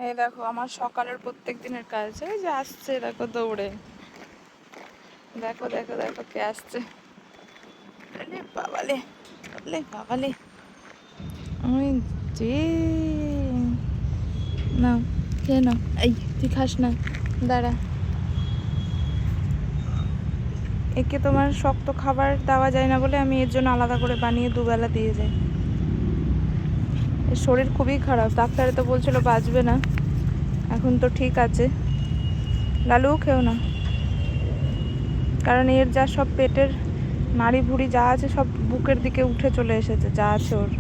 এই দেখো আমার সকালের প্রত্যেক দিনের কাজ। এই যে আসছে দেখো দৌড়ে, দেখো দেখো দেখো কে আসছে। আরে বাবালে, আরে বাবালে, ওই যে না খেয়ে নাও। এই তুই খাস না, দাঁড়া। একে তোমার শক্ত খাবার দেওয়া যায় না বলে আমি এর জন্য আলাদা করে বানিয়ে দুবেলা দিয়ে যাই। এর শরীর খুবই খারাপ, ডাক্তারে তো বলছিল বাঁচবে না, এখন তো ঠিক আছে। লালুও খেও না, কারণ এর যা সব পেটের নাড়ি ভুড়ি যা আছে সব বুকের দিকে উঠে চলে এসেছে, যা আছে ওর।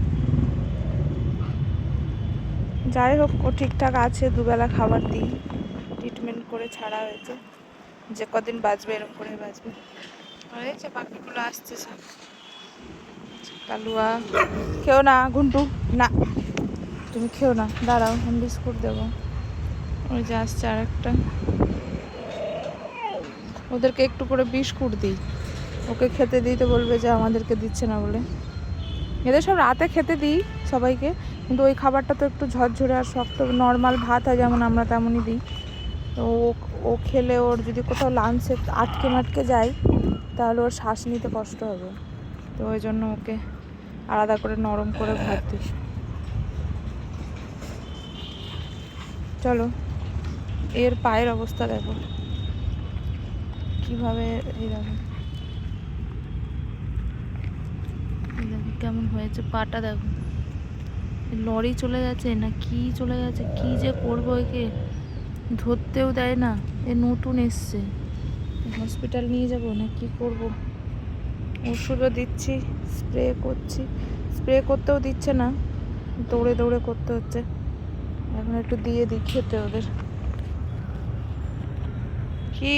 যাই হোক, ও ঠিকঠাক আছে, দুবেলা খাবার দিই, ট্রিটমেন্ট করে ছাড়া হয়েছে। যে কদিন বাঁচবে এরকম করে বাঁচবে। আর এই যে বাকিগুলো আসছে সব। কালুয়া খেও না, ঘুন্টু না, তুমি খেও না, দাঁড়াও আমি বিস্কুট দেবো। ওই যে আসছে আর একটা, ওদেরকে একটু করে বিস্কুট দিই, ওকে খেতে দিতে বলবে যে আমাদেরকে দিচ্ছে না বলে। এদের সব রাতে খেতে দিই সবাইকে, কিন্তু ওই খাবারটা তো একটু ঝরঝরে আর শক্ত, নর্মাল ভাত হয় যেমন আমরা তেমনই দিই। তো ও খেলে ওর যদি কোথাও লাঞ্চে আটকে মাটকে যায় তাহলে ওর শ্বাস নিতে কষ্ট হবে, তো ওই জন্য ওকে আলাদা করে নরম করে ভাত দিই। চলো, এর পায়ের অবস্থা দেখো কীভাবে, এই দেখো দেখো কেমন হয়েছে পাটা, দেখো লরি চলে যাচ্ছে না কি চলে যাচ্ছে, কি যে করবো, একে ধরতেও দেয় না, এ নতুন এসছে, হসপিটাল নিয়ে যাব না কি করব। ওষুধও দিচ্ছি, স্প্রে করছি, স্প্রে করতেও দিচ্ছে না, দৌড়ে দৌড়ে করতে হচ্ছে। এখন একটু দিয়ে দিই খেতে ওদের। কি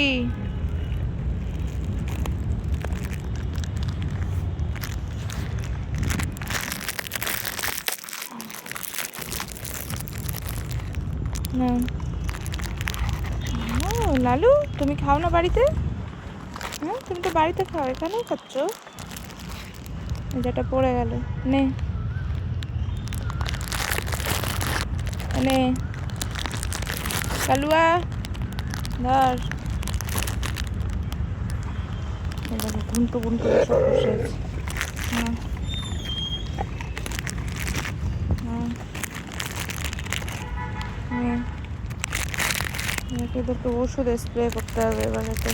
না, ও লালু তুমি খাও না বাড়িতে? হ্যাঁ তুমি তো বাড়িতে খাও, এখানেও খাচ্ছ? যেটা পড়ে গেল, নে নে কালুয়া ধর। ঘুন্টু ঘুন্টু সব বসে আছে। হ্যাঁ হ্যাঁ, এদেরকে ওষুধ স্প্রে করতে হবে এবার, এতে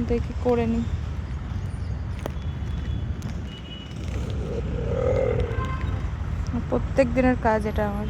দেখি করে নি। প্রত্যেক দিনের কাজ এটা আমার।